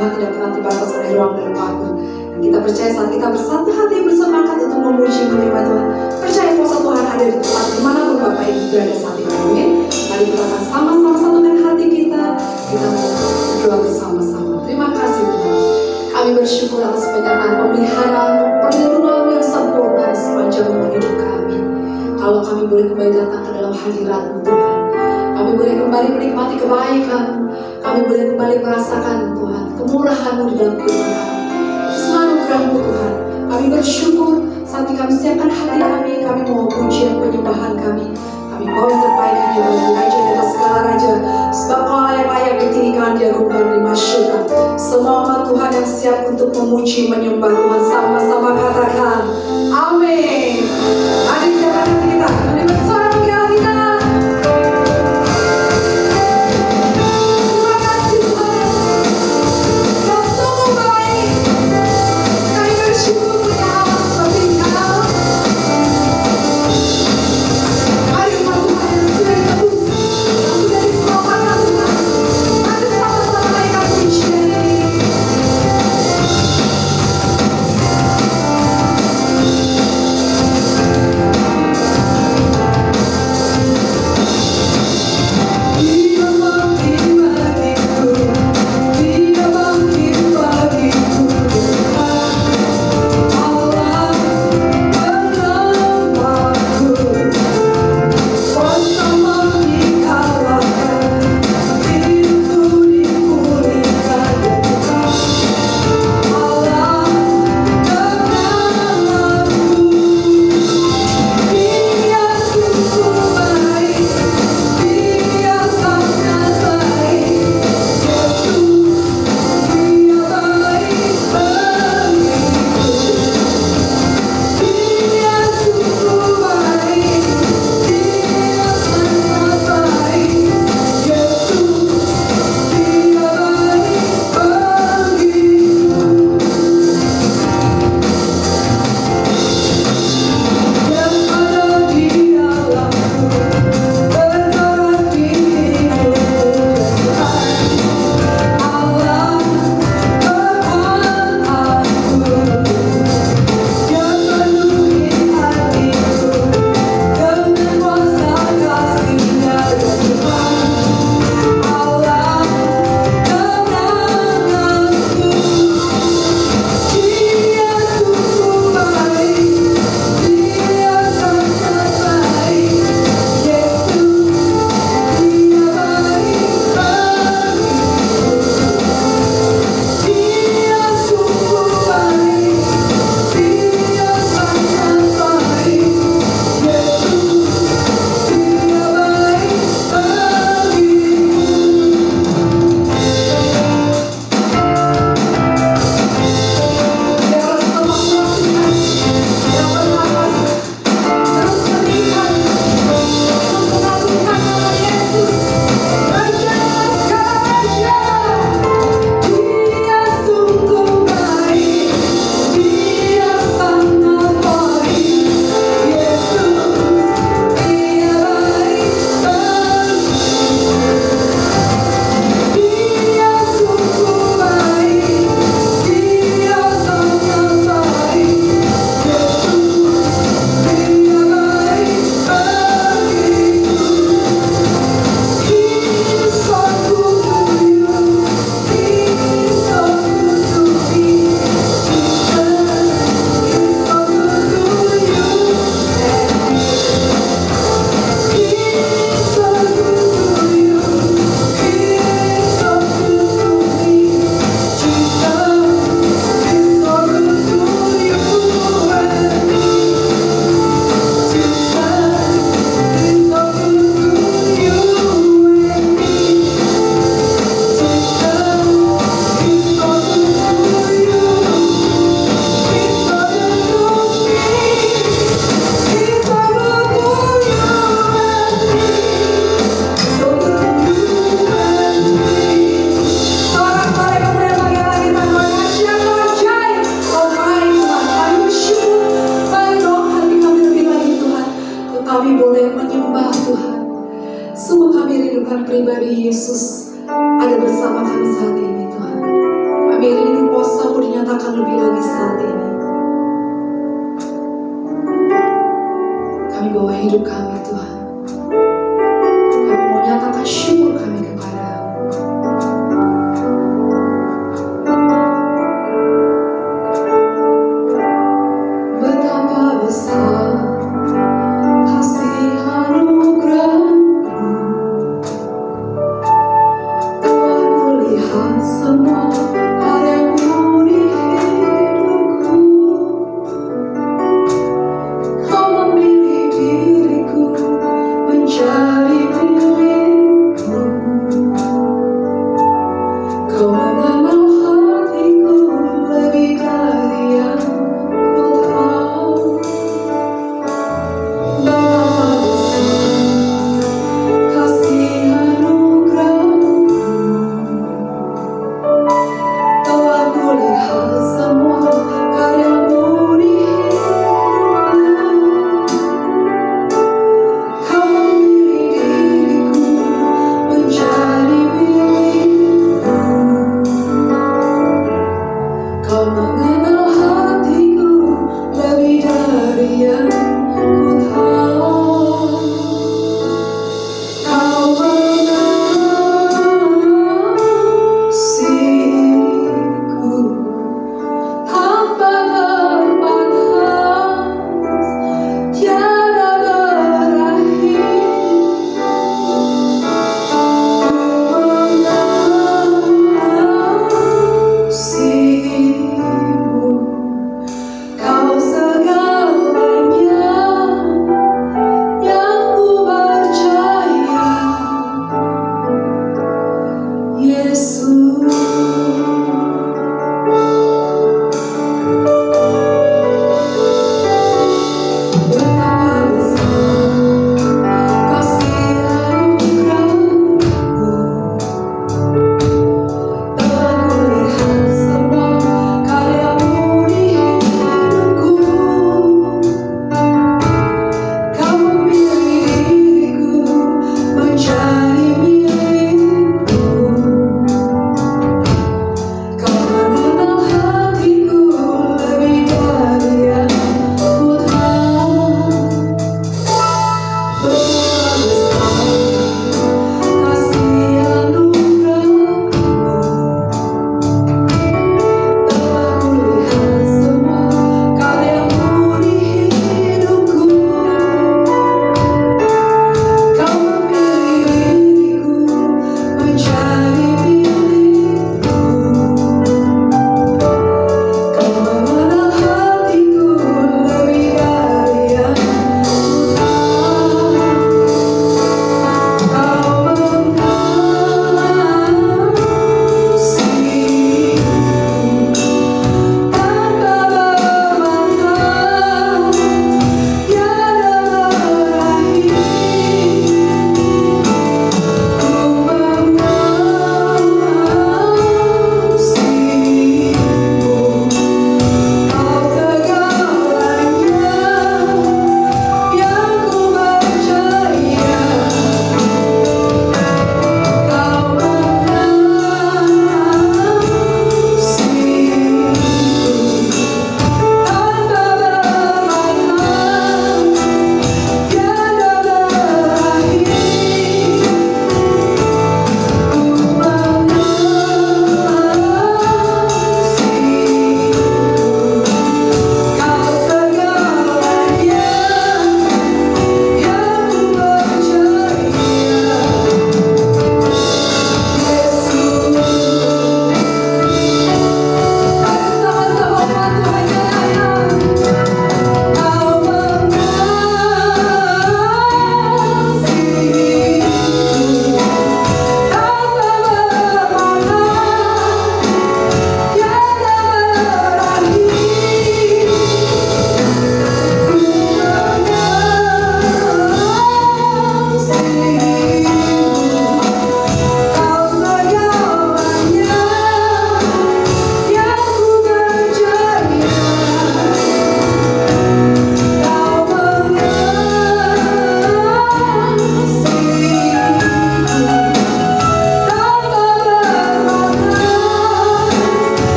Tuhan tidak pernah terbatas oleh ruang dan waktu. Dan kita percaya saat kita bersatu hati bersemangat untuk memuji menyembah Tuhan, percaya kuasa Tuhan ada di tempat dimanapun Bapak Ibu berada saat ini. Amin. Mari kita akan sama-sama satukan hati kita mau berdoa bersama-sama. Terima kasih Tuhan. Kami bersyukur atas penyertaan pemeliharaan perlindungan yang sempurna di sepanjang hidup kami. Kalau kami boleh kembali datang ke dalam hadirat-Mu Tuhan, kami boleh kembali menikmati kebaikan-Mu, kami boleh kembali merasakan Tuhan kemurahan-Mu di dalam kehidupan kami. Semua anugerah-Mu Tuhan, kami bersyukur saat kami siapkan hati kami mau pujian penyembahan kami mau yang terbaik hanya bagi Raja di atas segala Raja, sebab Kau layak ditinggikan, diagungkan, dimasyurkan. Semua umat Tuhan yang siap untuk memuji menyembah Tuhan sama-sama katakan amin. Mari siapkan hati kita, mari bersorak bagi Allah kita. Terima kasih Tuhan, Kau sungguh baik. Kami bersyukur punya Allah seperti Engkau. Mari umat Tuhan yang sudah ditebus, yang sudah diselamatkan Tuhan, mari sama-sama naikkan pujian. Tuhan pribadi Yesus ada bersama kami saat ini Tuhan. Kami Kami rindu kuasa-Mu dinyatakan lebih lagi saat ini. Kami bawa hidup kami Tuhan. Kami mau nyatakan syukur kami kepada-Mu. Betapa besar kasih anugerah-Mu, Tuhan kulihat semua karya-Mu di hidupku. Kau memilih diriku menjadi milik-Mu.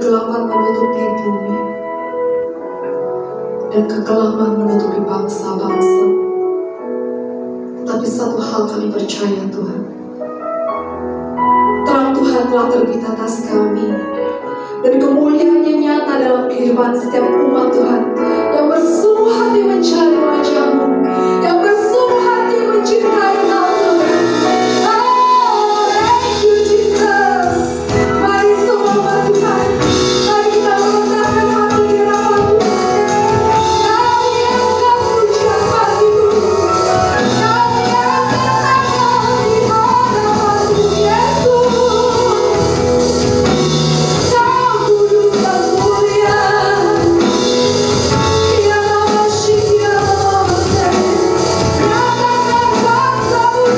kegelapan menutupi bumi dan kekelaman menutupi bangsa-bangsa. Tapi satu hal kami percaya Tuhan, terang Tuhan telah terbit atas kami, dan kemuliaannya nyata dalam kehidupan setiap umat Tuhan yang bersungguh hati mencari wajah-Mu, yang bersungguh hati mencintai Kau Tuhan. Oh, thank you Jesus. Mari semua umat Tuhan, mari kita meletakkan hati di hadapan Tuhan. Kami akan mengucapkan itu. Kami akan di hadapan Yesus. Kau kudus dan mulia. Dia nama Syekh, dia nama Moses. Nyatakan kuasa-Mu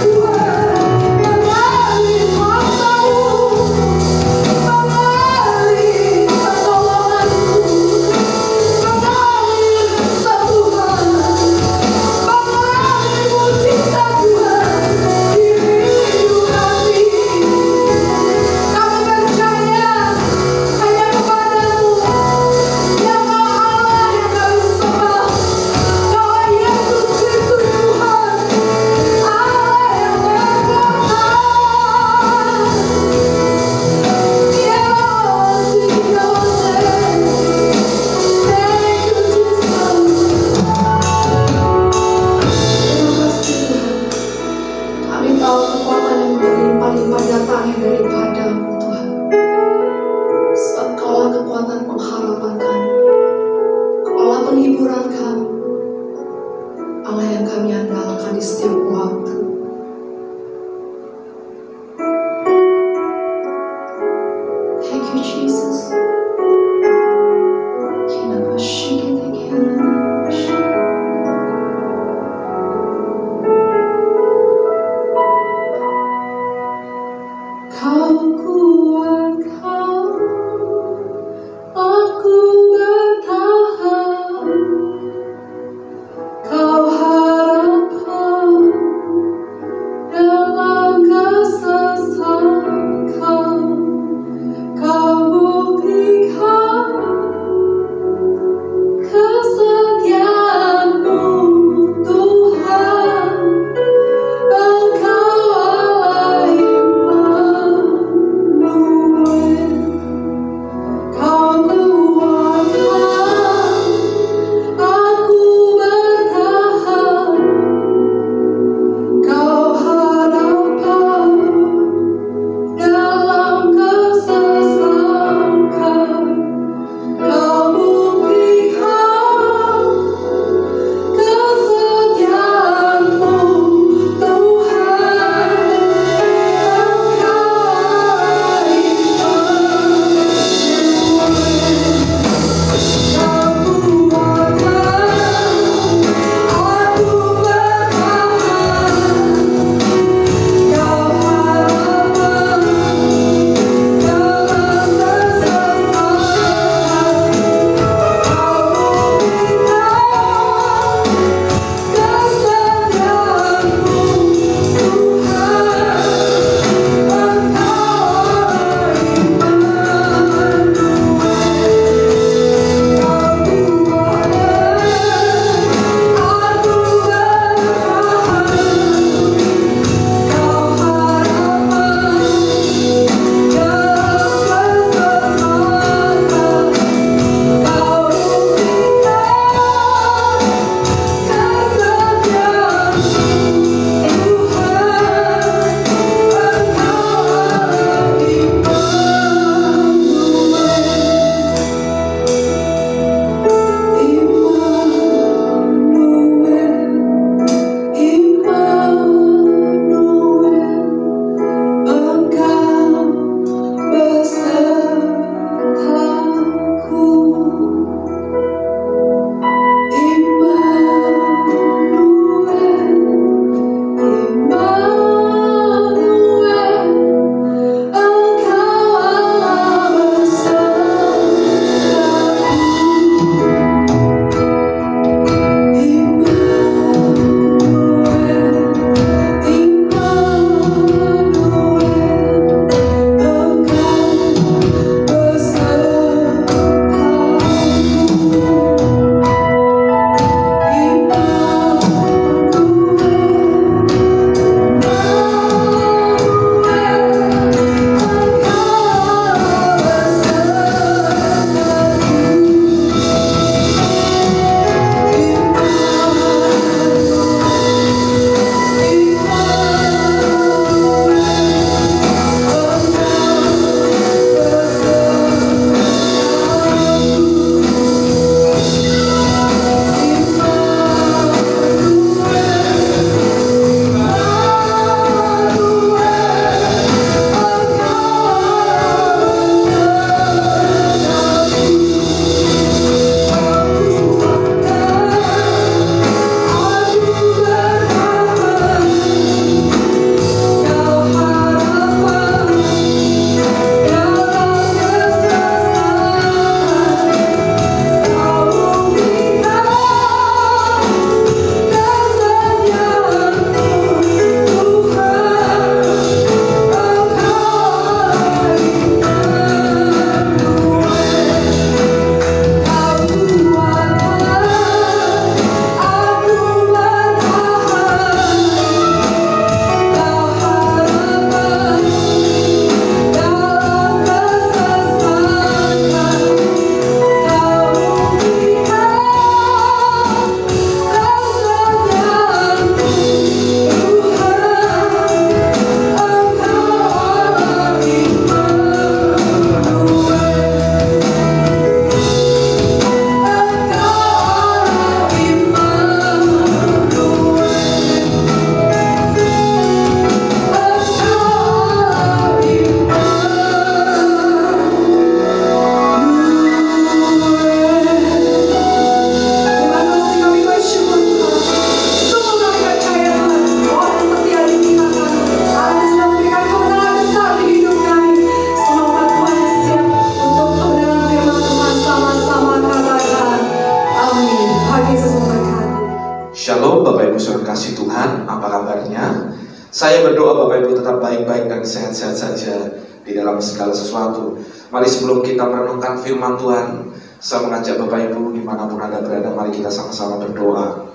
Saya berdoa Bapak Ibu tetap baik-baik dan sehat-sehat saja di dalam segala sesuatu. Mari sebelum kita merenungkan firman Tuhan, saya mengajak Bapak Ibu dimanapun Anda berada, mari kita sama-sama berdoa.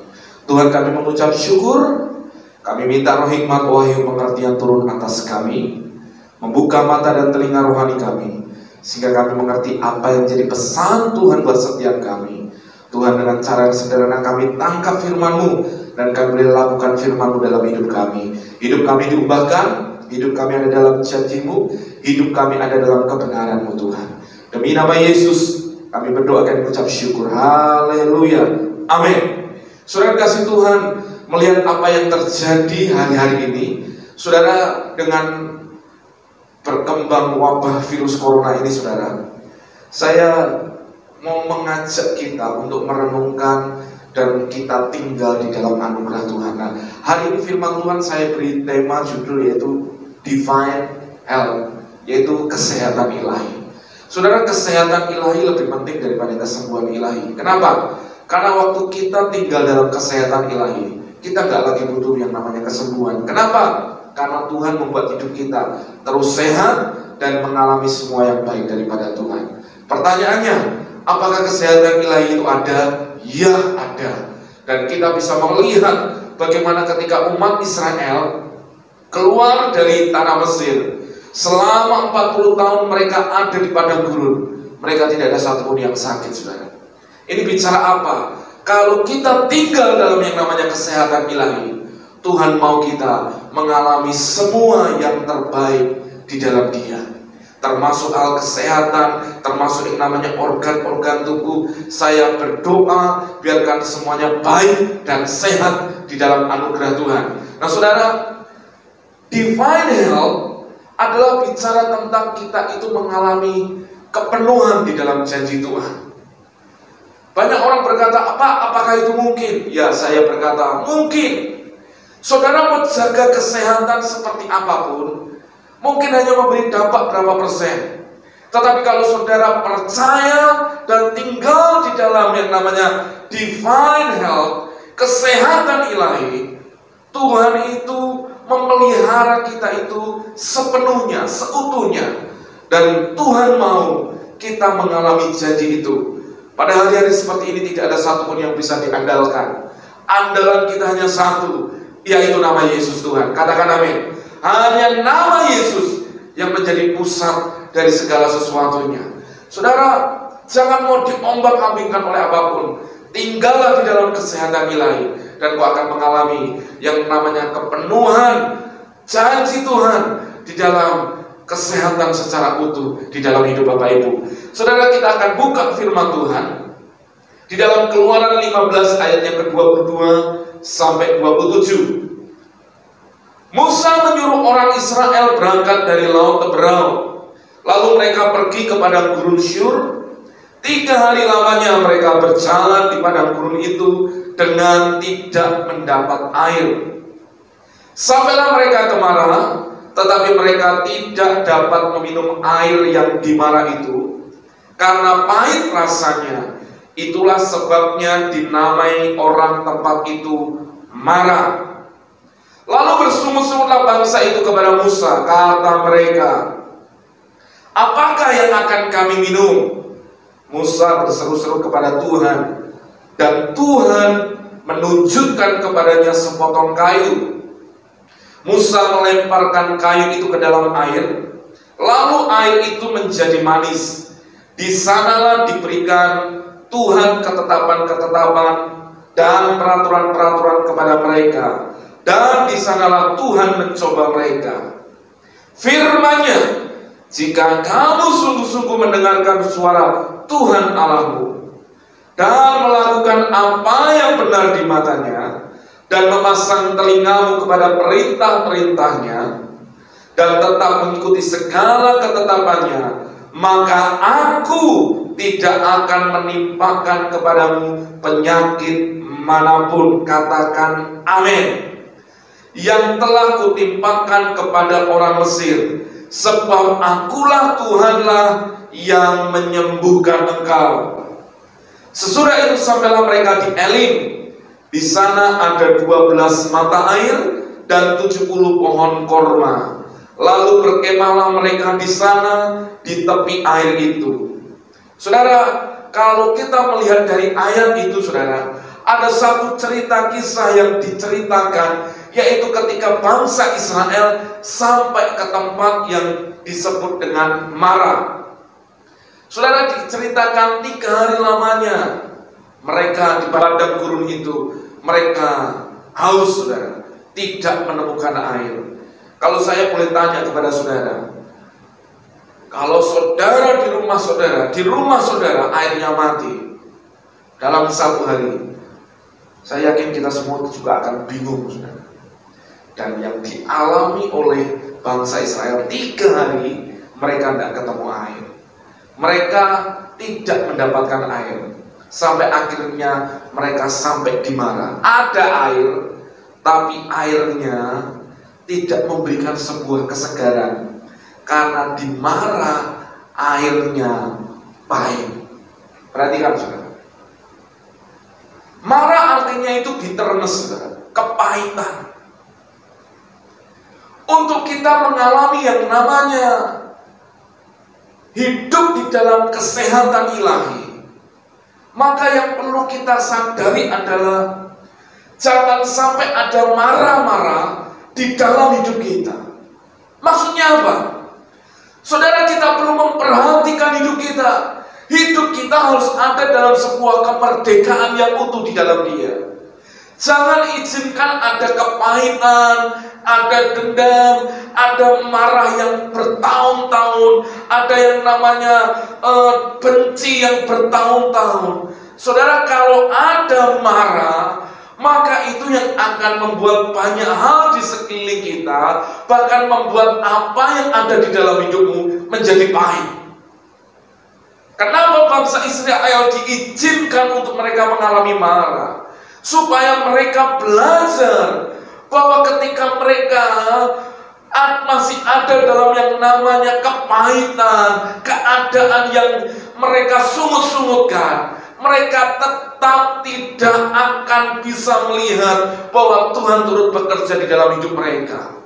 Tuhan, kami mengucap syukur, kami minta roh hikmat, wahyu, pengertian turun atas kami, membuka mata dan telinga rohani kami, sehingga kami mengerti apa yang jadi pesan Tuhan buat setiap kami. Tuhan, dengan cara yang sederhana kami tangkap firman-Mu, dan kami boleh lakukan firman-Mu dalam hidup kami. Hidup kami diubahkan, hidup kami ada dalam janji-Mu, hidup kami ada dalam kebenaran-Mu Tuhan. Demi nama Yesus kami berdoa dan mengucap syukur. Haleluya, amin. Saudara kasih Tuhan, melihat apa yang terjadi hari-hari ini, saudara, dengan berkembang wabah virus corona ini, saudara, saya mau mengajak kita untuk merenungkan dan kita tinggal di dalam anugerah Tuhan. Nah, hari ini firman Tuhan saya beri tema judul yaitu Divine Health, yaitu kesehatan ilahi. Saudara, kesehatan ilahi lebih penting daripada kesembuhan ilahi. Kenapa? Karena waktu kita tinggal dalam kesehatan ilahi, kita nggak lagi butuh yang namanya kesembuhan. Kenapa? Karena Tuhan membuat hidup kita terus sehat dan mengalami semua yang baik daripada Tuhan. Pertanyaannya, apakah kesehatan ilahi itu ada? Ya, ada. Dan kita bisa melihat bagaimana ketika umat Israel keluar dari tanah Mesir, selama 40 tahun mereka ada di padang gurun, mereka tidak ada satupun yang sakit, saudara. Ini bicara apa? Kalau kita tinggal dalam yang namanya kesehatan ilahi, Tuhan mau kita mengalami semua yang terbaik di dalam Dia, termasuk hal kesehatan, termasuk yang namanya organ-organ tubuh. Saya berdoa biarkan semuanya baik dan sehat di dalam anugerah Tuhan. Nah saudara, divine health adalah bicara tentang kita itu mengalami kepenuhan di dalam janji Tuhan. Banyak orang berkata, apakah itu mungkin? Ya, saya berkata, mungkin. Saudara mau jaga kesehatan seperti apapun, mungkin hanya memberi dampak berapa persen. Tetapi kalau saudara percaya dan tinggal di dalam yang namanya divine health, kesehatan ilahi, Tuhan itu memelihara kita itu sepenuhnya, seutuhnya. Dan Tuhan mau kita mengalami janji itu. Pada hari-hari seperti ini tidak ada satupun yang bisa diandalkan. Andalan kita hanya satu, yaitu nama Yesus Tuhan. Katakan amin. Hanya nama Yesus yang menjadi pusat dari segala sesuatunya. Saudara, jangan mau diombak-ambingkan oleh apapun. Tinggallah di dalam kesehatan ilahi, dan kau akan mengalami yang namanya kepenuhan janji Tuhan di dalam kesehatan secara utuh di dalam hidup Bapak Ibu. Saudara, kita akan buka firman Tuhan di dalam Keluaran 15 ayat yang ke-22 sampai 27. Musa menyuruh orang Israel berangkat dari Laut Teberau. Lalu mereka pergi ke padang gurun Syur. 3 hari lamanya mereka berjalan di padang gurun itu dengan tidak mendapat air. Sampailah mereka ke Mara, tetapi mereka tidak dapat meminum air yang di Mara itu, karena pahit rasanya. Itulah sebabnya dinamai orang tempat itu Mara. Lalu bersungut-sungutlah bangsa itu kepada Musa. Kata mereka, apakah yang akan kami minum? Musa berseru-seru kepada Tuhan, dan Tuhan menunjukkan kepadanya sepotong kayu. Musa melemparkan kayu itu ke dalam air, lalu air itu menjadi manis. Di sanalah diberikan Tuhan ketetapan-ketetapan dan peraturan-peraturan kepada mereka. Dan di sanalah Tuhan mencoba mereka. Firman-Nya, jika kamu sungguh-sungguh mendengarkan suara Tuhan Allahmu dan melakukan apa yang benar di matanya, dan memasang telingamu kepada perintah-perintahnya, dan tetap mengikuti segala ketetapannya, maka aku tidak akan menimpakan kepadamu penyakit manapun. Katakan amin. Yang telah kutimpakan kepada orang Mesir, sebab akulah Tuhanlah yang menyembuhkan engkau. Sesudah itu sampailah mereka di Elim. Di sana ada 12 mata air, dan 70 pohon korma. Lalu berkemahlah mereka di sana di tepi air itu. Saudara, kalau kita melihat dari ayat itu, saudara, ada satu cerita kisah yang diceritakan, yaitu ketika bangsa Israel sampai ke tempat yang disebut dengan Mara. Saudara, diceritakan 3 hari lamanya mereka di padang gurun itu, mereka haus, saudara, tidak menemukan air. Kalau saya boleh tanya kepada saudara, kalau saudara di rumah saudara airnya mati dalam 1 hari, saya yakin kita semua juga akan bingung, saudara. Dan yang dialami oleh bangsa Israel 3 hari, mereka tidak ketemu air. Mereka tidak mendapatkan air. Sampai akhirnya mereka sampai di Mara. Ada air, tapi airnya tidak memberikan sebuah kesegaran. Karena di Mara airnya pahit. Perhatikan, saudara. Mara artinya itu bitterness, saudara, kepahitan. Untuk kita mengalami yang namanya hidup di dalam kesehatan ilahi, maka yang perlu kita sadari adalah jangan sampai ada marah-marah di dalam hidup kita. Maksudnya apa? Saudara, kita perlu memperhatikan hidup kita. Hidup kita harus ada dalam sebuah kemerdekaan yang utuh di dalam Dia. Jangan izinkan ada kepahitan, ada dendam, ada marah yang bertahun-tahun, ada yang namanya benci yang bertahun-tahun. Saudara, kalau ada marah, maka itu yang akan membuat banyak hal di sekeliling kita, bahkan membuat apa yang ada di dalam hidupmu menjadi pahit. Kenapa bangsa Israel diizinkan untuk mereka mengalami marah? Supaya mereka belajar bahwa ketika mereka masih ada dalam yang namanya kepahitan, keadaan yang mereka sungut-sungutkan, mereka tetap tidak akan bisa melihat bahwa Tuhan turut bekerja di dalam hidup mereka.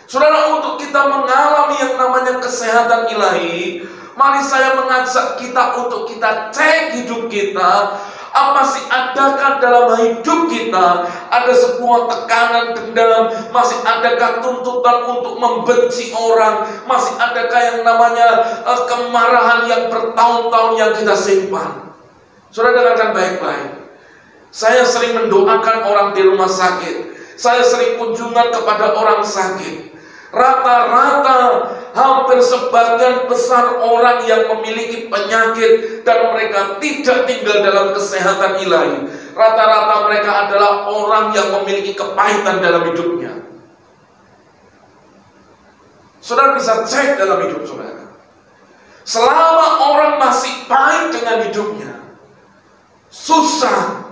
Saudara, untuk kita mengalami yang namanya kesehatan ilahi, mari saya mengajak kita untuk kita cek hidup kita. Masih adakah dalam hidup kita ada sebuah tekanan dendam? Masih adakah tuntutan untuk membenci orang? Masih adakah yang namanya kemarahan yang bertahun-tahun yang kita simpan? Saudara, dengarkan baik-baik. Saya sering mendoakan orang di rumah sakit. Saya sering kunjungan kepada orang sakit. Rata-rata hampir sebagian besar orang yang memiliki penyakit dan mereka tidak tinggal dalam kesehatan ilahi, rata-rata mereka adalah orang yang memiliki kepahitan dalam hidupnya. Saudara bisa cek dalam hidup saudara. Selama orang masih pahit dengan hidupnya, susah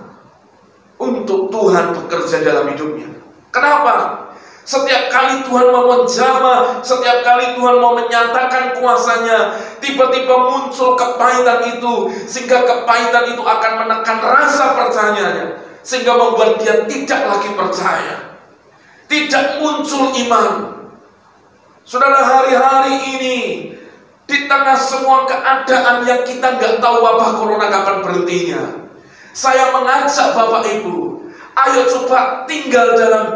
untuk Tuhan bekerja dalam hidupnya. Kenapa? Setiap kali Tuhan mau menjamah, setiap kali Tuhan mau menyatakan kuasanya, tiba-tiba muncul kepahitan itu, sehingga kepahitan itu akan menekan rasa percayanya, sehingga membuat dia tidak lagi percaya, tidak muncul iman. Saudara, hari-hari ini di tengah semua keadaan yang kita nggak tahu wabah corona kapan berhentinya, saya mengajak Bapak Ibu, ayo coba tinggal dalam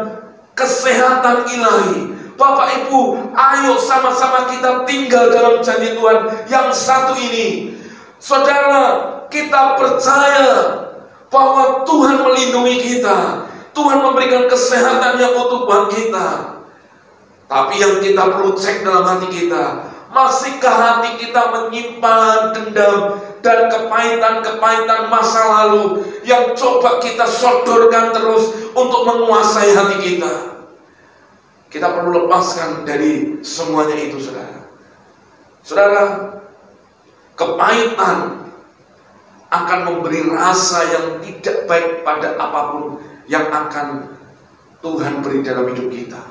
kesehatan ilahi. Bapak Ibu, ayo sama-sama kita tinggal dalam janji Tuhan yang satu ini. Saudara, kita percaya bahwa Tuhan melindungi kita, Tuhan memberikan kesehatan yang utuh buat kita. Tapi yang kita perlu cek dalam hati kita, masihkah hati kita menyimpan dendam dan kepahitan-kepahitan masa lalu yang coba kita sodorkan terus untuk menguasai hati kita? Kita perlu lepaskan dari semuanya itu, saudara. Saudara, kepahitan akan memberi rasa yang tidak baik pada apapun yang akan Tuhan beri dalam hidup kita.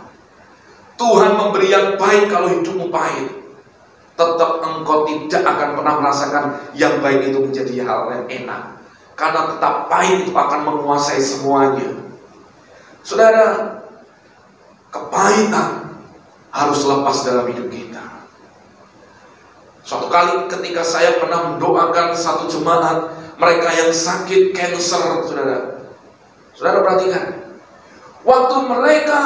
Tuhan memberi yang baik kalau hidupmu pahit, tetap engkau tidak akan pernah merasakan yang baik itu menjadi hal yang enak. Karena tetap pahit itu akan menguasai semuanya. Saudara, kepahitan harus lepas dalam hidup kita. Suatu kali ketika saya pernah mendoakan satu jemaat, mereka yang sakit kanker, saudara perhatikan, waktu mereka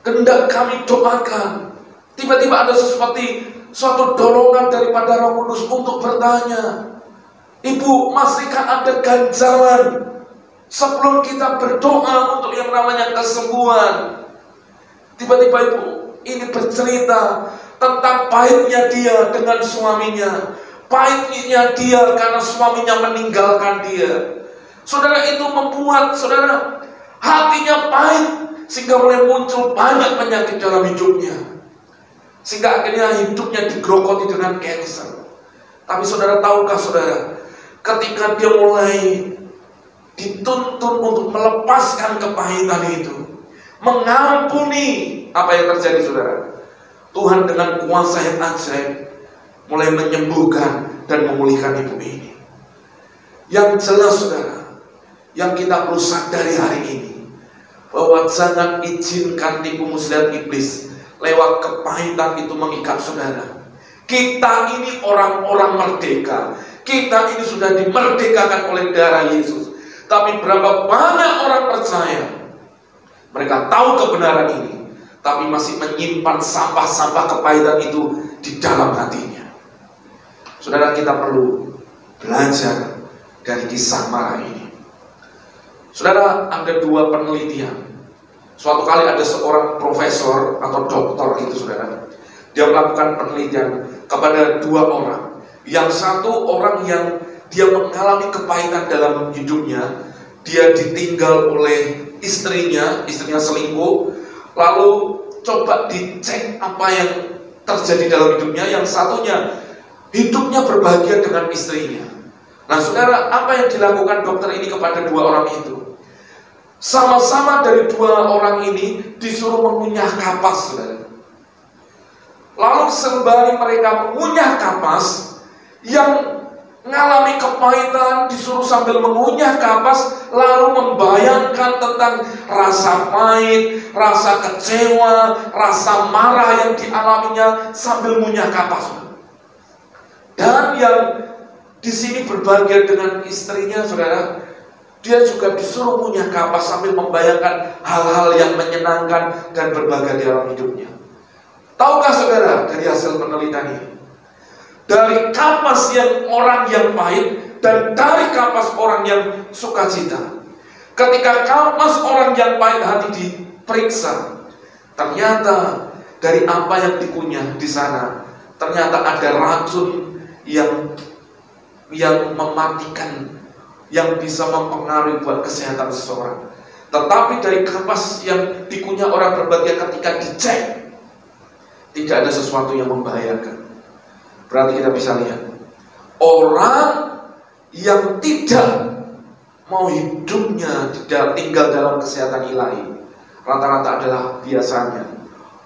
hendak kami doakan, tiba-tiba ada suatu dorongan daripada Roh Kudus untuk bertanya, "Ibu, masihkah ada ganjaran sebelum kita berdoa untuk yang namanya kesembuhan?" Tiba-tiba ibu ini bercerita tentang pahitnya dia dengan suaminya, pahitnya dia karena suaminya meninggalkan dia. Saudara, itu membuat saudara hatinya pahit, sehingga mulai muncul banyak penyakit dalam hidupnya, sehingga akhirnya hidupnya digerogoti dengan kanker. Tapi saudara, tahukah saudara, ketika dia mulai dituntun untuk melepaskan kepahitan itu, mengampuni, apa yang terjadi saudara? Tuhan dengan kuasa yang ajaib mulai menyembuhkan dan memulihkan ibu ini. Yang jelas saudara, yang kita perlu sadari hari ini, bahwa jangan izinkan tipu muslihat iblis lewat kepahitan itu mengikat saudara. Kita ini orang-orang merdeka, kita ini sudah dimerdekakan oleh darah Yesus. Tapi berapa banyak orang percaya, mereka tahu kebenaran ini, tapi masih menyimpan sampah-sampah kepahitan itu di dalam hatinya. Saudara, kita perlu belajar dari kisah Mara ini. Saudara, ada dua penelitian. Suatu kali ada seorang profesor atau doktor gitu saudara, dia melakukan penelitian kepada dua orang. Yang satu orang yang dia mengalami kepahitan dalam hidupnya, dia ditinggal oleh istrinya selingkuh. Lalu coba dicek apa yang terjadi dalam hidupnya. Yang satunya hidupnya berbahagia dengan istrinya. Nah saudara, apa yang dilakukan dokter ini kepada dua orang itu? Sama-sama dari dua orang ini disuruh mengunyah kapas, saudara. Lalu sembari mereka mengunyah kapas, yang mengalami kepahitan disuruh sambil mengunyah kapas, lalu membayangkan tentang rasa pahit, rasa kecewa, rasa marah yang dialaminya sambil mengunyah kapas. Dan yang di sini berbahagia dengan istrinya, saudara, dia juga disuruh mengunyah kapas sambil membayangkan hal-hal yang menyenangkan dan berbahagia di dalam hidupnya. Tahukah saudara, dari hasil penelitian ini, dari kapas yang orang yang pahit dan dari kapas orang yang sukacita, ketika kapas orang yang pahit hati diperiksa, ternyata dari apa yang dikunyah di sana, ternyata ada racun yang mematikan, yang bisa mempengaruhi buat kesehatan seseorang. Tetapi dari kapas yang dikunyah orang berbahagia, ketika dicek, tidak ada sesuatu yang membahayakan. Berarti kita bisa lihat, orang yang tidak mau hidupnya tinggal dalam kesehatan ilahi, rata-rata adalah biasanya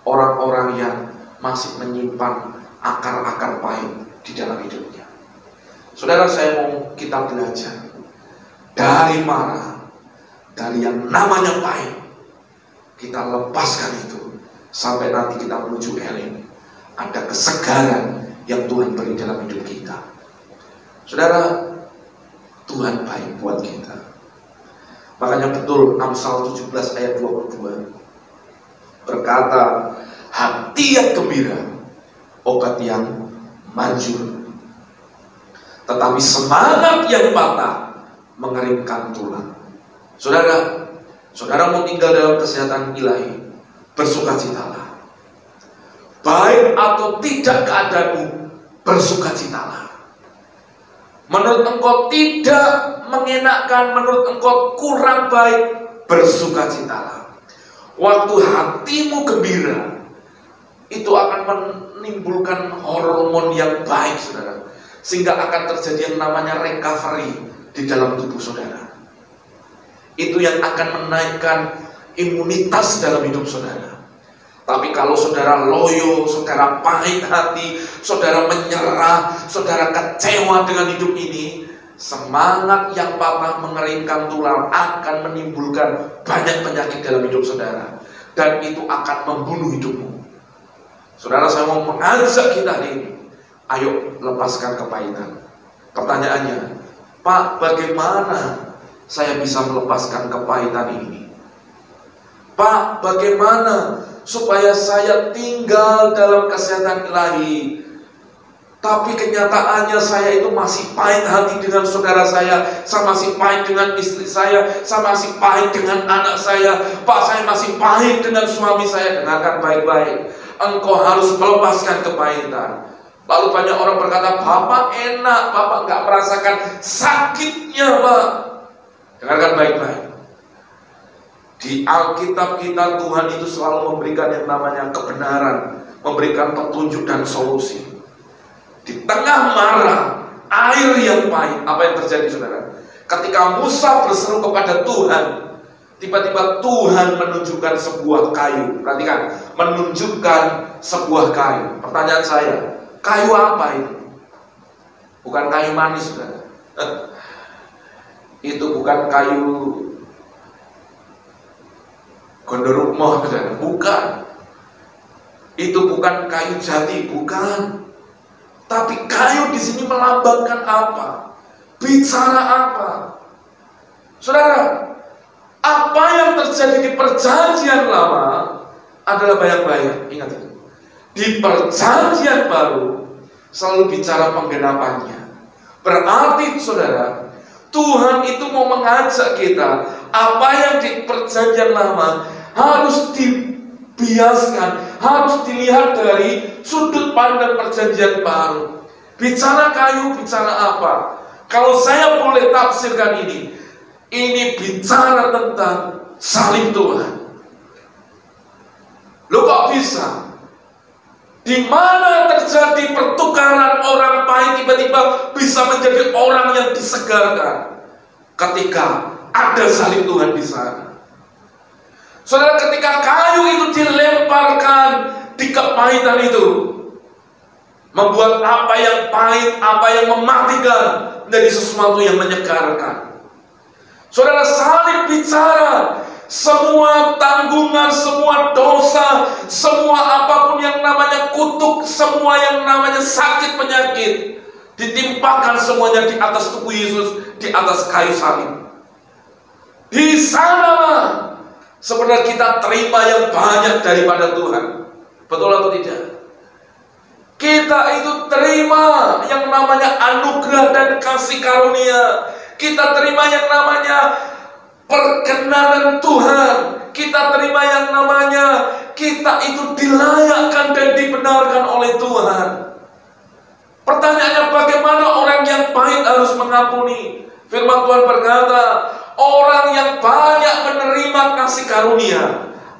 orang-orang yang masih menyimpan akar-akar pahit di dalam hidupnya. Saudara, saya mau kita belajar dari Mara, dari yang namanya pahit, kita lepaskan itu sampai nanti kita menuju Elim. Ada kesegaran yang Tuhan beri dalam hidup kita. Saudara, Tuhan baik buat kita. Makanya betul Amsal 17 ayat 22 berkata, hati yang gembira obat yang manjur, tetapi semangat yang patah mengeringkan tulang. Saudara mau tinggal dalam kesehatan ilahi, bersukacitalah. Baik atau tidak keadaanmu, bersukacitalah. Menurut engkau tidak mengenakan, menurut engkau kurang baik, bersukacitalah. Waktu hatimu gembira, itu akan menimbulkan hormon yang baik, saudara, sehingga akan terjadi yang namanya recovery di dalam tubuh saudara. Itu yang akan menaikkan imunitas dalam hidup saudara. Tapi kalau saudara loyo, saudara pahit hati, saudara menyerah, saudara kecewa dengan hidup ini, semangat yang patah mengeringkan tulang akan menimbulkan banyak penyakit dalam hidup saudara, dan itu akan membunuh hidupmu. Saudara, saya mau mengajak kita hari ini, ayo lepaskan kepahitan. Pertanyaannya, Pak, bagaimana saya bisa melepaskan kepahitan ini? Pak, bagaimana supaya saya tinggal dalam kesehatan ilahi, tapi kenyataannya saya itu masih pahit hati dengan saudara saya masih pahit dengan istri saya masih pahit dengan anak saya. Pak, saya masih pahit dengan suami saya. Dengarkan baik-baik, engkau harus melepaskan kepahitan. Lalu banyak orang berkata, Bapak enak, Bapak nggak merasakan sakitnya, Pak. Dengarkan baik-baik. Di Alkitab kita, Tuhan itu selalu memberikan yang namanya kebenaran, memberikan petunjuk dan solusi. Di tengah marah, air yang pahit, apa yang terjadi, saudara? Ketika Musa berseru kepada Tuhan, tiba-tiba Tuhan menunjukkan sebuah kayu. Perhatikan, menunjukkan sebuah kayu. Pertanyaan saya, kayu apa itu? Bukan kayu manis, saudara. Itu bukan kayu gondorukmo, saudara. Bukan. Itu bukan kayu jati, bukan. Tapi kayu di sini melambangkan apa? Bicara apa? Saudara, apa yang terjadi di perjanjian lama adalah bayang-bayang. Ingat itu. Di perjanjian baru selalu bicara penggenapannya. Berarti, saudara, Tuhan itu mau mengajak kita, apa yang di perjanjian lama harus dibiaskan, harus dilihat dari sudut pandang perjanjian baru. Bicara kayu, bicara apa? Kalau saya boleh tafsirkan ini bicara tentang salib Tuhan. Loh, kok bisa? Di mana terjadi pertukaran orang pahit tiba-tiba bisa menjadi orang yang disegarkan? Ketika ada salib Tuhan di sana. Saudara, ketika kayu itu dilemparkan di kepahitan itu, membuat apa yang pahit, apa yang mematikan menjadi sesuatu yang menyegarkan. Saudara, salib bicara semua tanggungan, semua dosa, semua apapun yang namanya kutuk, semua yang namanya sakit penyakit, ditimpakan semuanya di atas tubuh Yesus, di atas kayu salib. Di sana sebenarnya kita terima yang banyak daripada Tuhan. Betul atau tidak? Kita itu terima yang namanya anugerah dan kasih karunia. Kita terima yang namanya perkenanan Tuhan. Kita terima yang namanya kita itu dilayakkan dan dibenarkan oleh Tuhan. Pertanyaannya, bagaimana orang yang pahit harus mengampuni? Firman Tuhan berkata, orang yang banyak menerima kasih karunia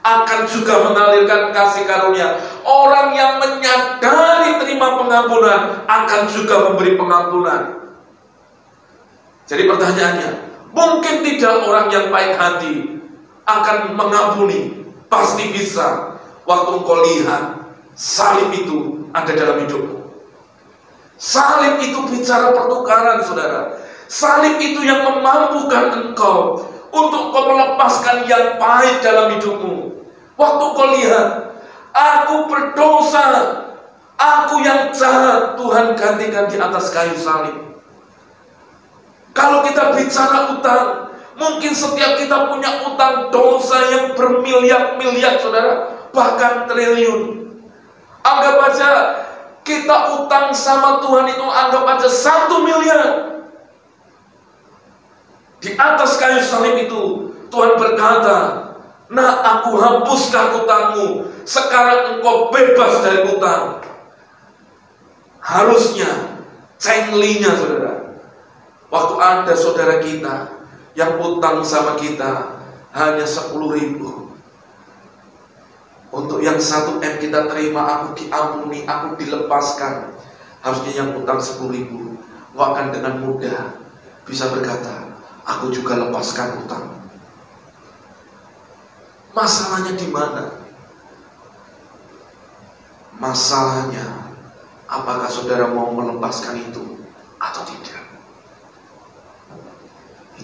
akan juga mengalirkan kasih karunia. Orang yang menyadari terima pengampunan akan juga memberi pengampunan. Jadi pertanyaannya, mungkin tidak orang yang baik hati akan mengampuni? Pasti bisa. Waktu engkau lihat salib itu ada dalam hidupmu. Salib itu bicara pertukaran, saudara. Salib itu yang memampukan engkau untuk kau melepaskan yang pahit dalam hidupmu. Waktu kau lihat, aku berdosa, aku yang jahat, Tuhan gantikan di atas kayu salib. Kalau kita bicara utang, mungkin setiap kita punya utang dosa yang bermiliar-miliar, saudara, bahkan triliun. Anggap aja kita utang sama Tuhan itu, anggap aja 1 miliar. Di atas kayu salib itu Tuhan berkata, nah, aku hapuskan utangmu, sekarang engkau bebas dari utang. Harusnya cenglinya, saudara, waktu ada saudara kita yang utang sama kita hanya 10.000, untuk yang 1 M kita terima, aku diampuni, aku dilepaskan. Harusnya yang utang 10.000, engkau akan dengan mudah bisa berkata, aku juga lepaskan utang. Masalahnya di mana? Masalahnya, apakah saudara mau melepaskan itu atau tidak?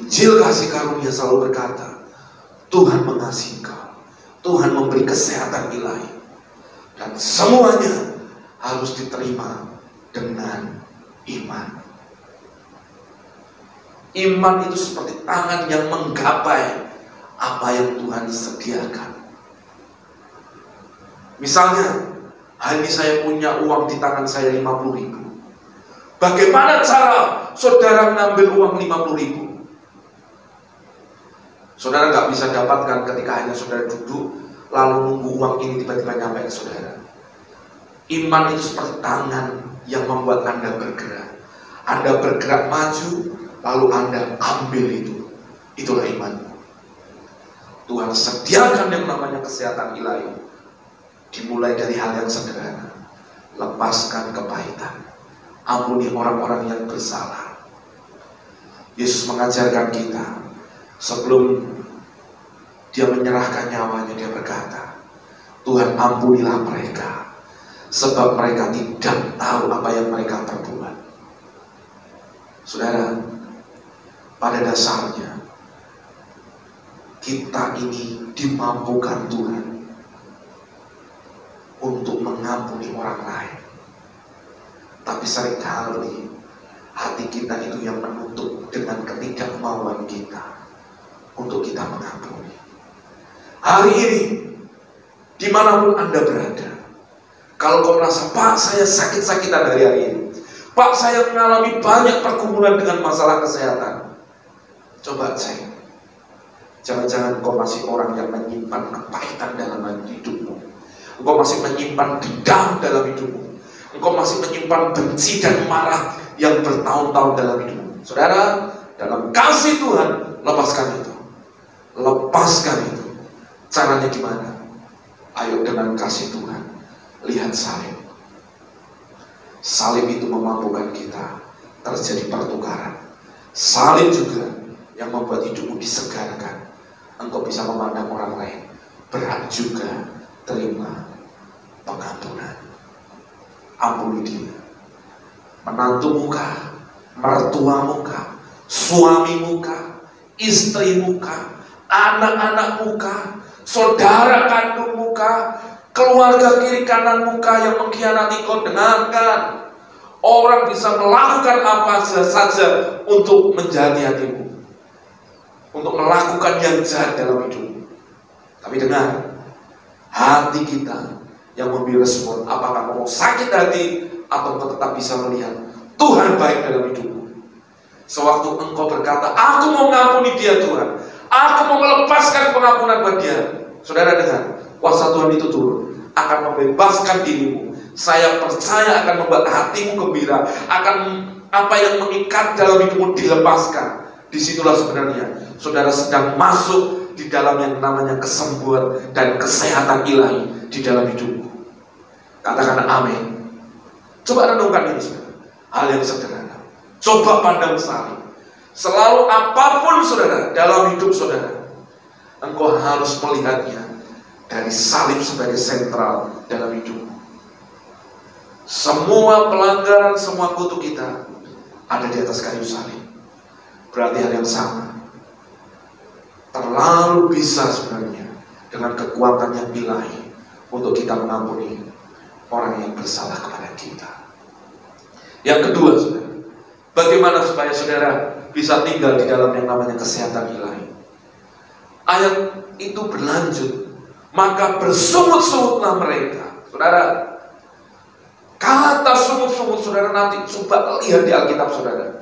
Injil kasih karunia selalu berkata, Tuhan mengasihi kau, Tuhan memberi kesehatan ilahi, dan semuanya harus diterima dengan iman. Iman itu seperti tangan yang menggapai apa yang Tuhan sediakan. Misalnya, hari ini saya punya uang di tangan saya 50.000. Bagaimana cara saudara ngambil uang 50.000? Saudara nggak bisa dapatkan ketika hanya saudara duduk lalu nunggu uang ini tiba-tiba nyampe ke saudara. Iman itu seperti tangan yang membuat Anda bergerak. Anda bergerak maju, lalu Anda ambil itu. Itulah iman. Tuhan sediakan yang namanya kesehatan ilahi. Dimulai dari hal yang sederhana. Lepaskan kepahitan. Ampuni orang-orang yang bersalah. Yesus mengajarkan kita, sebelum dia menyerahkan nyawanya, dia berkata, Tuhan ampunilah mereka, sebab mereka tidak tahu apa yang mereka perbuat. Saudara, pada dasarnya kita ini dimampukan Tuhan untuk mengampuni orang lain. Tapi seringkali hati kita itu yang menutup dengan ketidakmauan kita untuk kita mengampuni. Hari ini, dimanapun Anda berada, kalau kau merasa, Pak, saya sakit-sakitan hari ini, Pak, saya mengalami banyak pergumulan dengan masalah kesehatan, coba cek. Jangan-jangan kau masih orang yang menyimpan kepahitan dalam hidupmu. Engkau masih menyimpan dendam dalam hidupmu. Engkau masih menyimpan benci dan marah yang bertahun-tahun dalam hidupmu. Saudara, dalam kasih Tuhan, lepaskan itu. Lepaskan itu. Caranya gimana? Ayo dengan kasih Tuhan, lihat salib. Salib itu memampukan kita terjadi pertukaran. Salib juga yang membuat hidupmu disegarkan. Engkau bisa memandang orang lain, berhak juga terima pengampunan. Ampuni dia. Menantumu kah, mertuamu kah, suamimu kah, istrimu kah, anak-anakmu kah, saudara kandungmu kah, keluarga kiri kananmu kah yang mengkhianati kau, dengarkan. Orang bisa melakukan apa saja untuk menjahati hatimu, untuk melakukan yang jahat dalam hidupmu. Tapi dengar, hati kita yang memberi respon, apakah kamu sakit hati atau engkau tetap bisa melihat Tuhan baik dalam hidupmu. Sewaktu engkau berkata, aku mau mengampuni dia Tuhan, aku mau melepaskan pengampunan buat dia. Saudara dengar, kuasa Tuhan itu turun, akan membebaskan dirimu. Saya percaya akan membuat hatimu gembira, akan apa yang mengikat dalam hidupmu dilepaskan. Disitulah sebenarnya saudara sedang masuk di dalam yang namanya kesembuhan dan kesehatan ilahi di dalam hidupmu. Katakan amin. Coba renungkan ini, saudara. Hal yang sederhana. Coba pandang salib. Selalu apapun saudara dalam hidup saudara, engkau harus melihatnya dari salib sebagai sentral dalam hidupmu. Semua pelanggaran, semua kutuk kita ada di atas kayu salib. Berarti hal yang sama. Terlalu bisa sebenarnya dengan kekuatan yang ilahi untuk kita mengampuni orang yang bersalah kepada kita. Yang kedua, saudara, bagaimana supaya saudara bisa tinggal di dalam yang namanya kesehatan ilahi? Ayat itu berlanjut, maka bersungut-sungutlah mereka. Saudara, kata sungut-sungut saudara nanti coba lihat di Alkitab saudara.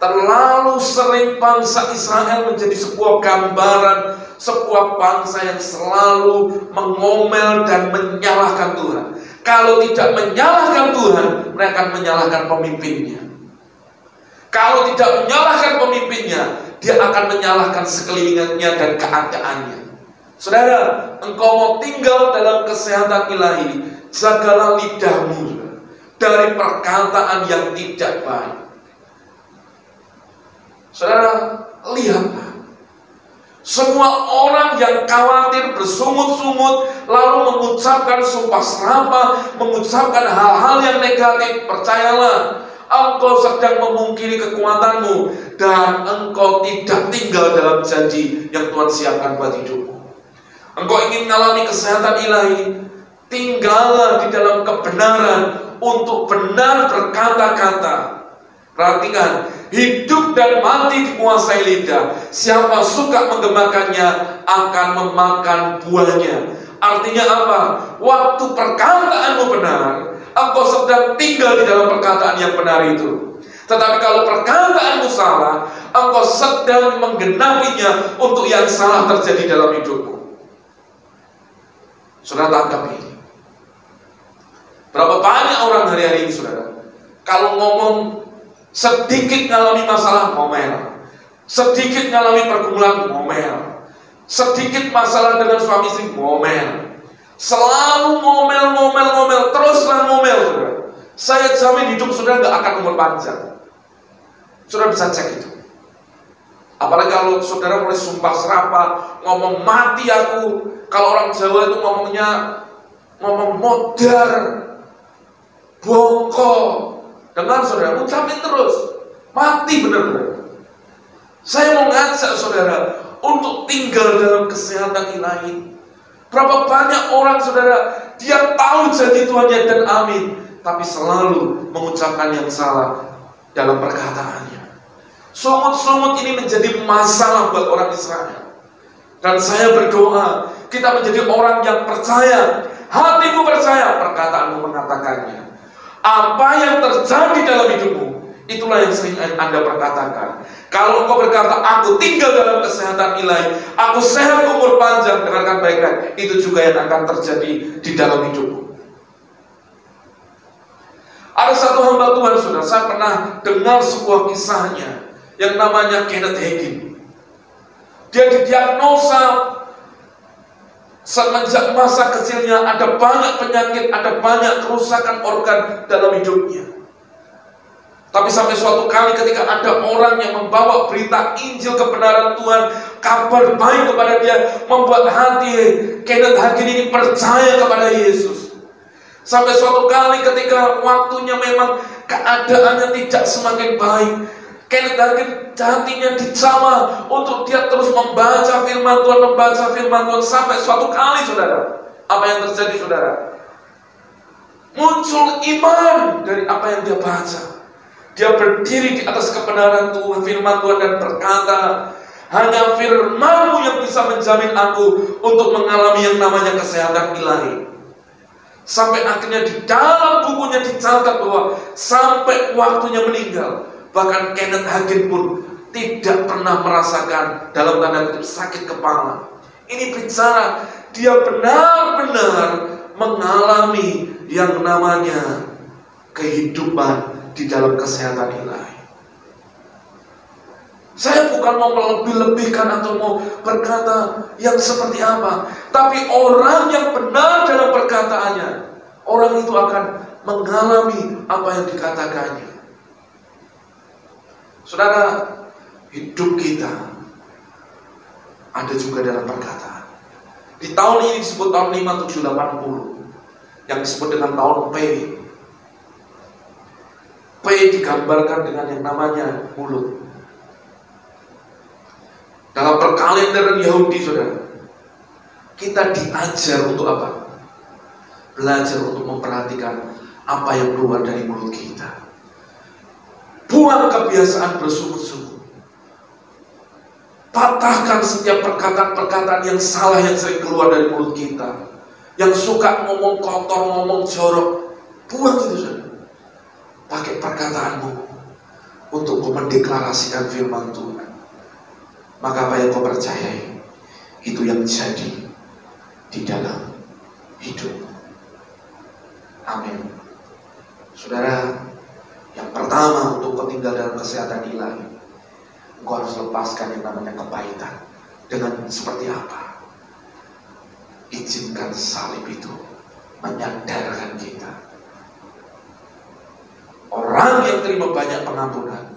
Terlalu sering bangsa Israel menjadi sebuah gambaran, sebuah bangsa yang selalu mengomel dan menyalahkan Tuhan. Kalau tidak menyalahkan Tuhan, mereka akan menyalahkan pemimpinnya. Kalau tidak menyalahkan pemimpinnya, dia akan menyalahkan sekelilingnya dan keadaannya. Saudara, engkau mau tinggal dalam kesehatan ilahi, jagalah lidahmu dari perkataan yang tidak baik. Saudara, lihatlah. Semua orang yang khawatir, bersungut-sungut, lalu mengucapkan sumpah serapah, mengucapkan hal-hal yang negatif, percayalah, engkau sedang memungkiri kekuatanmu, dan engkau tidak tinggal dalam janji yang Tuhan siapkan buat hidupmu. Engkau ingin mengalami kesehatan ilahi, tinggallah di dalam kebenaran untuk benar berkata-kata. Perhatikan, hidup dan mati dikuasai lidah. Siapa suka menggemakannya akan memakan buahnya. Artinya apa? Waktu perkataanmu benar, engkau sedang tinggal di dalam perkataan yang benar itu. Tetapi kalau perkataanmu salah, engkau sedang menggenapinya untuk yang salah terjadi dalam hidupmu. Saudara tangkap ini. Berapa banyak orang hari-hari ini, saudara, kalau ngomong sedikit ngalami masalah, ngomel. Sedikit ngalami pergumulan, ngomel. Sedikit masalah dengan suami istri, ngomel. Selalu ngomel, teruslah ngomel, saudara. Saya jamin hidup saudara gak akan umur panjang. Saudara bisa cek itu. Apalagi kalau saudara mulai sumpah serapah, ngomong mati aku. Kalau orang Jawa itu ngomong modar, bongkok. Dengan saudara, ucapin terus, mati benar-benar. Saya mau ngajak saudara untuk tinggal dalam kesehatan ilahi. Berapa banyak orang saudara, dia tahu janji Tuhannya dan amin, tapi selalu mengucapkan yang salah dalam perkataannya. Sungut-sungut ini menjadi masalah buat orang Israel. Dan saya berdoa, kita menjadi orang yang percaya, hatimu percaya, perkataanmu mengatakannya. Apa yang terjadi dalam hidupmu, itulah yang sering Anda perkatakan. Kalau engkau berkata, aku tinggal dalam kesehatan ilahi, aku sehat umur panjang, dengarkan baik-baik, itu juga yang akan terjadi di dalam hidupmu. Ada satu hamba Tuhan, saudara, saya pernah dengar sebuah kisahnya yang namanya Kenneth Hagin. Dia didiagnosa semenjak masa kecilnya ada banyak penyakit, ada banyak kerusakan organ dalam hidupnya. Tapi sampai suatu kali ketika ada orang yang membawa berita Injil kebenaran Tuhan, kabar baik kepada dia, membuat hati Kenneth Hagin ini percaya kepada Yesus. Sampai suatu kali ketika waktunya memang keadaannya tidak semakin baik, Kenneth Hagin hatinya dijamah untuk dia terus membaca firman Tuhan, sampai suatu kali, saudara, apa yang terjadi, saudara? Muncul iman dari apa yang dia baca. Dia berdiri di atas kebenaran Tuhan, firman Tuhan, dan berkata, hanya firman-Mu yang bisa menjamin aku untuk mengalami yang namanya kesehatan ilahi. Sampai akhirnya di dalam bukunya dicatat bahwa sampai waktunya meninggal, bahkan Kenneth Hagin pun tidak pernah merasakan dalam tanda kutip sakit kepala. Ini bicara dia benar-benar mengalami yang namanya kehidupan di dalam kesehatan ilahi. Saya bukan mau melebih-lebihkan atau mau berkata yang seperti apa, tapi orang yang benar dalam perkataannya, orang itu akan mengalami apa yang dikatakannya. Saudara, hidup kita ada juga dalam perkataan. Di tahun ini disebut tahun 5780, yang disebut dengan tahun P. P digambarkan dengan yang namanya mulut. Dalam perkalenderan Yahudi, saudara, kita diajar untuk apa? Belajar untuk memperhatikan apa yang keluar dari mulut kita. Buang kebiasaan bersungut-sungut. Patahkan setiap perkataan-perkataan yang salah yang sering keluar dari mulut kita. Yang suka ngomong kotor, ngomong jorok. Buang itu, saudara. Pakai perkataanmu untuk mendeklarasikan firman Tuhan. Maka apa yang kau percayai, itu yang jadi di dalam hidup. Amin. Saudara, yang pertama untuk kau tinggal dalam kesehatan ilahi, engkau harus lepaskan yang namanya kepahitan. Dengan seperti apa? Izinkan salib itu menyadarkan kita. Orang yang terima banyak pengampunan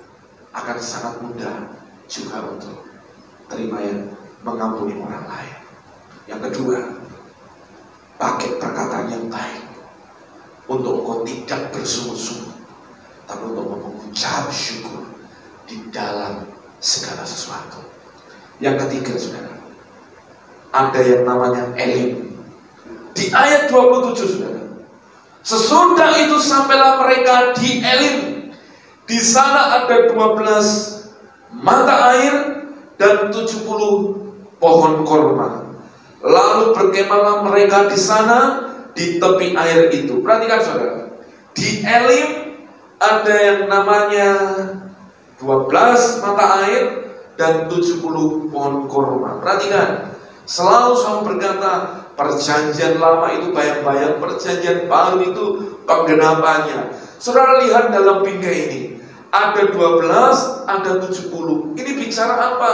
akan sangat mudah juga untuk terima yang mengampuni orang lain. Yang kedua, pakai perkataan yang baik untuk engkau tidak bersungut-sungut. tapi untuk mengucap syukur di dalam segala sesuatu. Yang ketiga, saudara, ada yang namanya Elim. Di ayat 27, saudara, sesudah itu sampailah mereka di Elim. Di sana ada 12 mata air dan 70 pohon korma. Lalu berkemahlah mereka di sana di tepi air itu. Perhatikan, saudara, di Elim ada yang namanya 12 mata air dan 70 pohon korma. Perhatikan, selalu saya berkata, perjanjian lama itu bayang-bayang, perjanjian baru itu penggenapannya. Saudara lihat dalam bingkai ini, ada 12, ada 70. Ini bicara apa?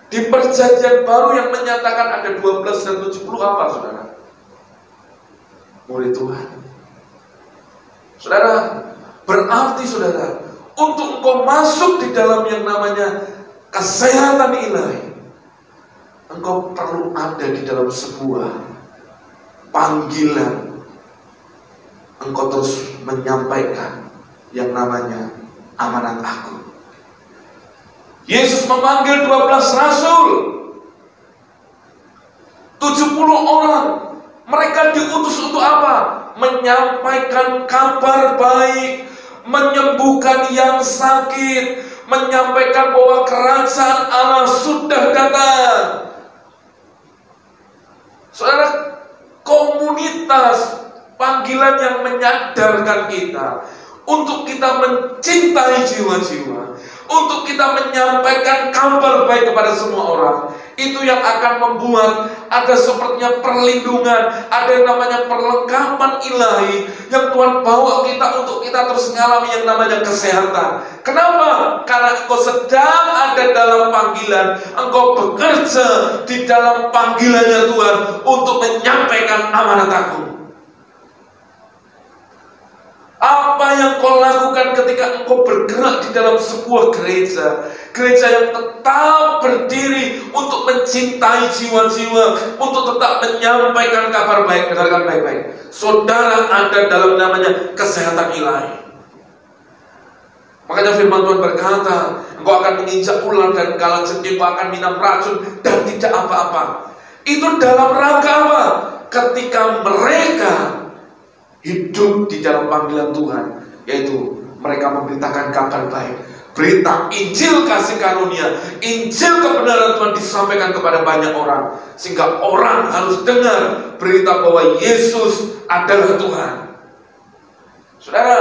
Di perjanjian baru yang menyatakan ada 12 dan 70 apa, saudara? Murid Tuhan. Saudara, berarti, saudara, untuk engkau masuk di dalam yang namanya kesehatan ilahi, engkau perlu ada di dalam sebuah panggilan. Engkau terus menyampaikan yang namanya amanat aku. Yesus memanggil 12 rasul, 70 orang. Mereka diutus untuk apa? Menyampaikan kabar baik, menyembuhkan yang sakit, menyampaikan bahwa kerajaan Allah sudah datang. Saudara, komunitas panggilan yang menyadarkan kita untuk kita mencintai jiwa-jiwa, untuk kita menyampaikan kabar baik kepada semua orang. Itu yang akan membuat ada sepertinya perlindungan, ada yang namanya perlengkapan ilahi yang Tuhan bawa kita untuk kita terus mengalami yang namanya kesehatan. Kenapa? Karena engkau sedang ada dalam panggilan, engkau bekerja di dalam panggilannya Tuhan untuk menyampaikan amanat aku. Apa yang kau lakukan ketika engkau bergerak di dalam sebuah gereja? Gereja yang tetap berdiri untuk mencintai jiwa-jiwa, untuk tetap menyampaikan kabar baik. Dengarkan baik-baik, saudara ada dalam namanya kesehatan ilahi. Makanya firman Tuhan berkata, engkau akan menginjak ular dan kalajengking, engkau akan minum racun dan tidak apa-apa. Itu dalam rangka apa? Ketika mereka hidup di dalam panggilan Tuhan, yaitu mereka memberitakan kabar baik, berita Injil kasih karunia, Injil kebenaran Tuhan disampaikan kepada banyak orang, sehingga orang harus dengar berita bahwa Yesus adalah Tuhan. Saudara,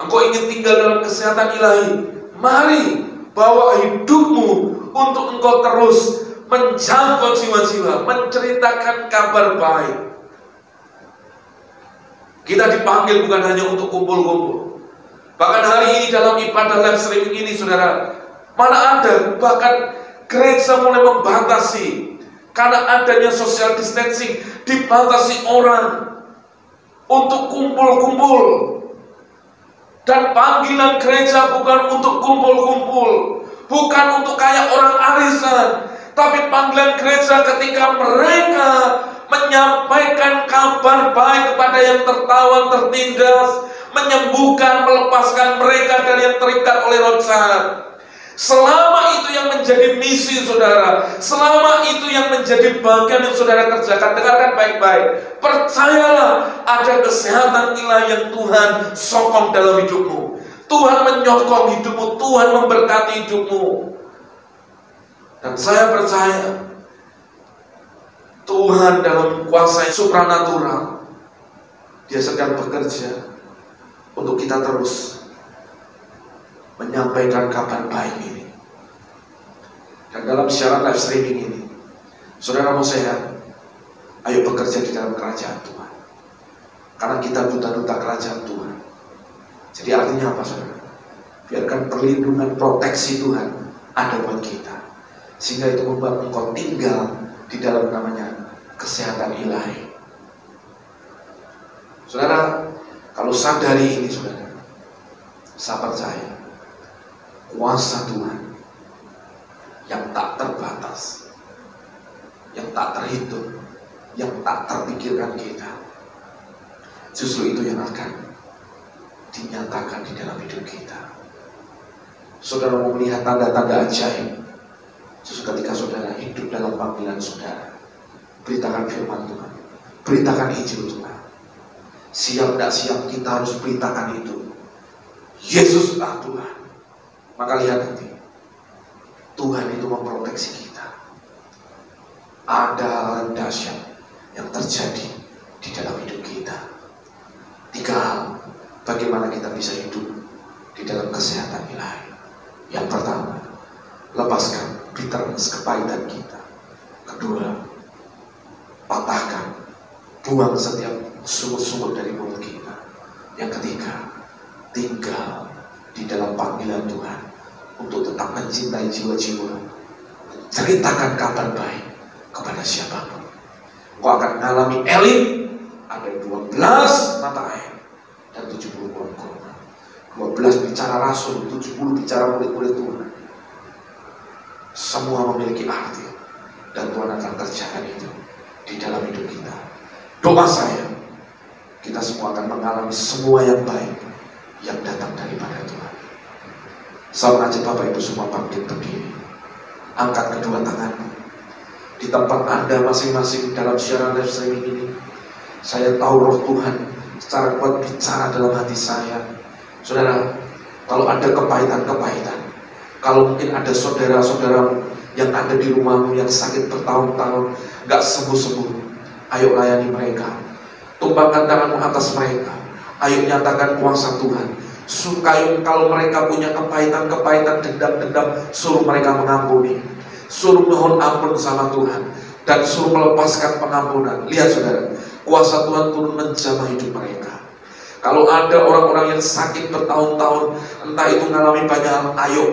engkau ingin tinggal dalam kesehatan ilahi, mari bawa hidupmu untuk engkau terus menjangkau jiwa-jiwa, menceritakan kabar baik. Kita dipanggil bukan hanya untuk kumpul-kumpul. Bahkan hari ini dalam ibadah live streaming ini, saudara, mana ada bahkan gereja mulai membatasi karena adanya social distancing, dibatasi orang untuk kumpul-kumpul. Dan panggilan gereja bukan untuk kumpul-kumpul, bukan untuk kayak orang arisan, tapi panggilan gereja ketika mereka menyampaikan kabar baik kepada yang tertawan, tertindas, menyembuhkan, melepaskan mereka dari yang terikat oleh roh jahat. Selama itu yang menjadi misi saudara, selama itu yang menjadi bagian yang saudara kerjakan, dengarkan baik-baik, percayalah ada kesehatan ilahi yang Tuhan sokong dalam hidupmu. Tuhan menyokong hidupmu, Tuhan memberkati hidupmu. Dan saya percaya Tuhan dalam kuasa yang supranatural, Dia sedang bekerja untuk kita terus menyampaikan kabar baik ini. Dan dalam siaran live streaming ini, saudara mau sehat, ayo bekerja di dalam kerajaan Tuhan. Karena kita duta-duta kerajaan Tuhan. Jadi artinya apa, saudara? Biarkan perlindungan, proteksi Tuhan ada buat kita, sehingga itu membuat engkau tinggal di dalam namanya kesehatan ilahi. Saudara, kalau sadari ini, saudara, saya percaya kuasa Tuhan yang tak terbatas, yang tak terhitung, yang tak terpikirkan kita, justru itu yang akan dinyatakan di dalam hidup kita. Saudara mau melihat tanda-tanda ajaib, ketika saudara hidup dalam panggilan saudara, beritakan firman Tuhan, beritakan Injil Tuhan. Siap tidak siap kita harus beritakan itu. Yesuslah Tuhan. Maka lihat nanti, Tuhan itu memproteksi kita. Ada hal dahsyat yang terjadi di dalam hidup kita. 3 hal bagaimana kita bisa hidup di dalam kesehatan ilahi. Yang pertama, lepaskan bitterness, kepahitan kita. Kedua, patahkan, buang setiap sumut-sumut dari mulut kita. Yang ketiga, tinggal di dalam panggilan Tuhan untuk tetap mencintai jiwa-jiwa. Ceritakan kabar baik kepada siapapun. Kau akan mengalami elit, ada 12 mata air dan 70 buah kurma. 12 bicara rasul, 70 bicara murid-murid Tuhan. Semua memiliki arti, dan Tuhan akan kerjakan itu di dalam hidup kita. Doa saya, kita semua akan mengalami semua yang baik yang datang daripada Tuhan. Saya mengajak Bapak Ibu semua bangkit berdiri. Angkat kedua tanganmu di tempat Anda masing-masing dalam siaran live streaming ini. Saya tahu roh Tuhan secara kuat bicara dalam hati saya. Saudara, kalau ada kepahitan-kepahitan, kalau mungkin ada saudara-saudaramu yang ada di rumahmu yang sakit bertahun-tahun, gak sembuh-sembuh, ayo layani mereka. Tumpahkan tanganmu atas mereka. Ayo nyatakan kuasa Tuhan. Kalau mereka punya kepahitan-kepahitan, dendam-dendam, suruh mereka mengampuni. Suruh mohon ampun sama Tuhan. Dan suruh melepaskan pengampunan. Lihat saudara, kuasa Tuhan turun menjamah hidup mereka. Kalau ada orang-orang yang sakit bertahun-tahun, entah itu mengalami banyak hal, ayo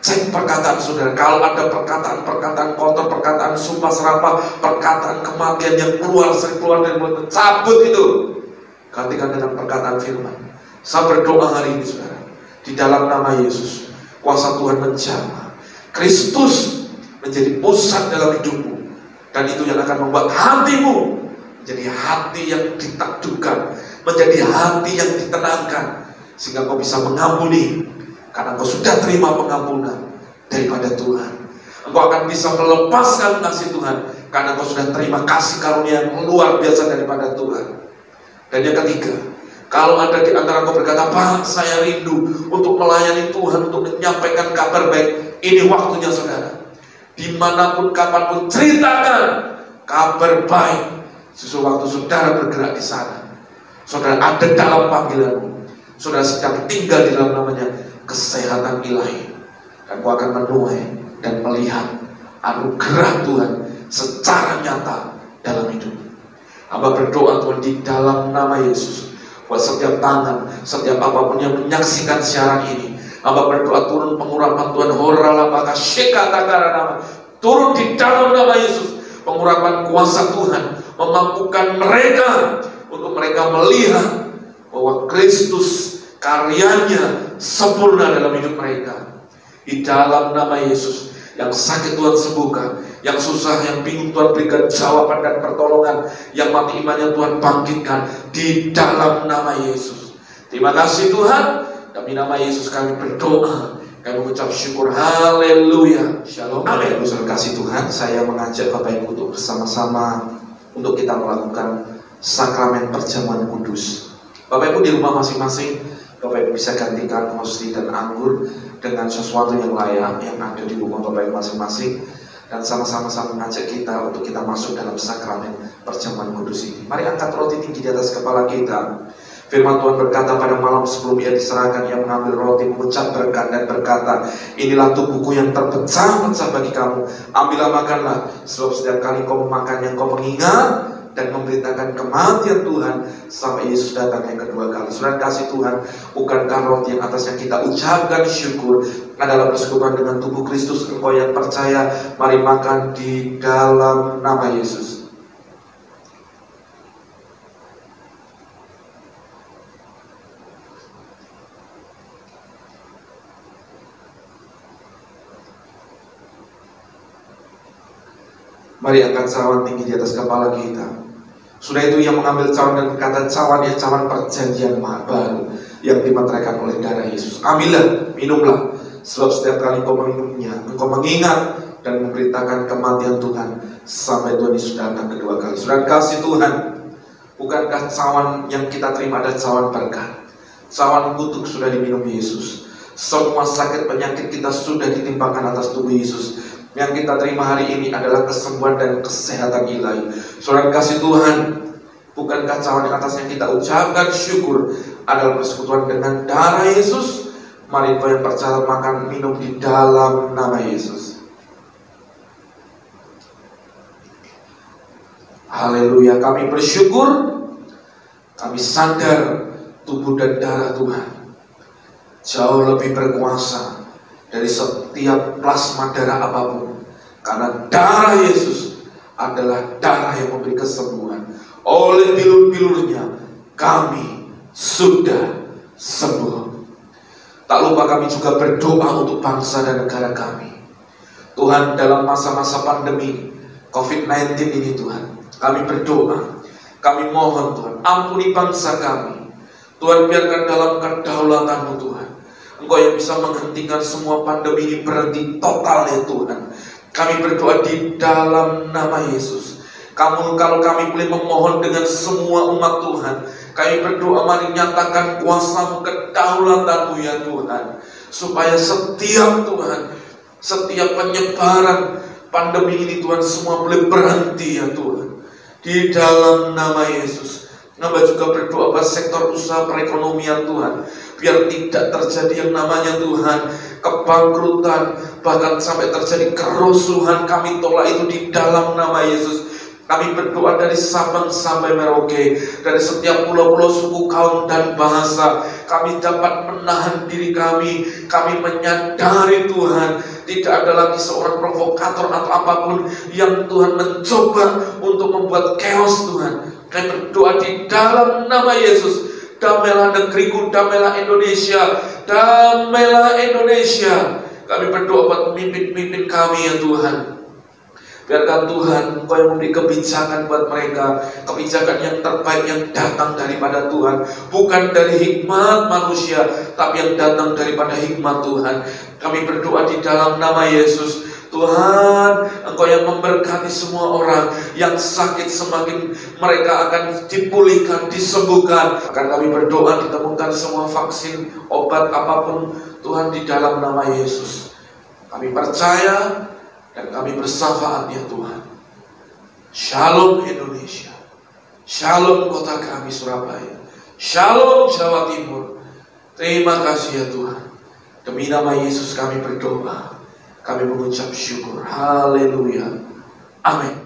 cek perkataan saudara. Kalau ada perkataan kotor, perkataan sumpah serapah, perkataan kematian yang sering keluar dari mulut, cabut itu. Gantikan dengan perkataan firman. Saya berdoa hari ini saudara, di dalam nama Yesus, kuasa Tuhan menjamah, Kristus menjadi pusat dalam hidupmu, dan itu yang akan membuat hatimu menjadi hati yang ditakjubkan, menjadi hati yang ditenangkan, sehingga kau bisa mengampuni karena kau sudah terima pengampunan daripada Tuhan. Engkau akan bisa melepaskan kasih Tuhan karena kau sudah terima kasih karunia yang luar biasa daripada Tuhan. Dan yang ketiga, kalau ada di antara kau berkata, Pak, saya rindu untuk melayani Tuhan, untuk menyampaikan kabar baik, ini waktunya saudara. Dimanapun, kapanpun, ceritakan kabar baik. Sesuatu waktu saudara bergerak di sana, saudara ada dalam panggilanmu, saudara sedang tinggal di dalam namanya kesehatan ilahi, dan kau akan menuai dan melihat anugerah Tuhan secara nyata dalam hidup. Hamba berdoa Tuhan di dalam nama Yesus, buat setiap tangan, setiap apapun yang menyaksikan siaran ini, hamba berdoa turun pengurapan Tuhan, horalapaka shekatakarana, turun di dalam nama Yesus, pengurapan kuasa Tuhan, memampukan mereka untuk mereka melihat bahwa Kristus karyanya sempurna dalam hidup mereka. Di dalam nama Yesus, yang sakit Tuhan sembuhkan, yang susah, yang bingung Tuhan berikan jawaban dan pertolongan, yang mati imannya Tuhan bangkitkan di dalam nama Yesus. Terima kasih Tuhan, demi nama Yesus kami berdoa, kami mengucap syukur, haleluya, shalom, amin. Saudara kasih Tuhan, saya mengajak Bapak Ibu untuk bersama-sama untuk kita melakukan sakramen perjamuan kudus. Bapak Ibu di rumah masing-masing, Bapak Ibu bisa gantikan hosti dan anggur dengan sesuatu yang layak yang ada di rumah Bapak Ibu masing-masing, dan sama-sama mengajak kita untuk kita masuk dalam sakramen perjamuan kudus ini. Mari angkat roti tinggi di atas kepala kita. Firman Tuhan berkata pada malam sebelum ia diserahkan, ia mengambil roti, mengucap berkat dan berkata, inilah tubuhku yang terpecah-pecah bagi kamu, ambillah makanlah, sebab setiap kali kau memakannya kau mengingat dan memberitakan kematian Tuhan sampai Yesus datang yang kedua kali. Saudara kasih Tuhan, bukankah roti yang atasnya kita ucapkan syukur adalah persekutuan dengan tubuh Kristus? Engkau yang percaya, mari makan di dalam nama Yesus. Mari angkat cawan tinggi di atas kepala kita. Sudah itu ia mengambil cawan dan berkata, cawan ya cawan perjanjian baru. yang dimeteraikan oleh darah Yesus. Ambillah, minumlah, sebab setiap kali kau meminumnya, engkau mengingat dan memberitakan kematian Tuhan sampai Tuhan Yesus datang kedua kali. Saudara kasih Tuhan, bukankah cawan yang kita terima adalah cawan berkat? Cawan kutuk sudah diminum Yesus. Semua sakit penyakit kita sudah ditimpakan atas tubuh Yesus. Yang kita terima hari ini adalah kesembuhan dan kesehatan ilahi. Saudara kasih Tuhan, bukankah cawan yang atasnya kita ucapkan syukur adalah persekutuan dengan darah Yesus? Mari kau yang percaya makan minum di dalam nama Yesus. Haleluya, kami bersyukur, kami sadar tubuh dan darah Tuhan jauh lebih berkuasa dari setiap plasma darah apapun. Karena darah Yesus adalah darah yang memberi kesembuhan. Oleh bilur-bilurnya kami sudah sembuh. Tak lupa kami juga berdoa untuk bangsa dan negara kami. Tuhan, dalam masa-masa pandemi COVID-19 ini Tuhan, kami berdoa, kami mohon Tuhan, ampuni bangsa kami. Tuhan, biarkan dalam kedaulatan-Mu Tuhan, Engkau yang bisa menghentikan semua pandemi ini berhenti total ya Tuhan. Kami berdoa di dalam nama Yesus. Kalau kami boleh memohon dengan semua umat Tuhan, kami berdoa mari nyatakan kuasa-Mu, kedaulatan-Mu ya Tuhan. Supaya setiap Tuhan, setiap penyebaran pandemi ini Tuhan semua boleh berhenti ya Tuhan. Di dalam nama Yesus. Hamba juga berdoa pada sektor usaha perekonomian Tuhan, biar tidak terjadi yang namanya Tuhan kebangkrutan, bahkan sampai terjadi kerusuhan. Kami tolak itu di dalam nama Yesus. Kami berdoa dari Sabang sampai Merauke, dari setiap pulau-pulau, suku, kaum, dan bahasa. Kami dapat menahan diri kami. Kami menyadari Tuhan, tidak ada lagi seorang provokator atau apapun yang Tuhan mencoba untuk membuat chaos Tuhan. Kami berdoa di dalam nama Yesus. Damailah negeriku, damailah Indonesia, damailah Indonesia. Kami berdoa buat pemimpin-pemimpin kami ya Tuhan. Biarkan Tuhan Engkau yang memberi kebijakan buat mereka, kebijakan yang terbaik yang datang daripada Tuhan, bukan dari hikmat manusia, tapi yang datang daripada hikmat Tuhan. Kami berdoa di dalam nama Yesus. Tuhan, Engkau yang memberkati semua orang yang sakit, semakin mereka akan dipulihkan, disembuhkan. Akan kami berdoa ditemukan semua vaksin, obat apapun Tuhan di dalam nama Yesus. Kami percaya dan kami bersyafaat ya Tuhan. Shalom Indonesia, shalom kota kami Surabaya, shalom Jawa Timur. Terima kasih ya Tuhan. Demi nama Yesus kami berdoa, kami mengucap syukur. Haleluya. Amin.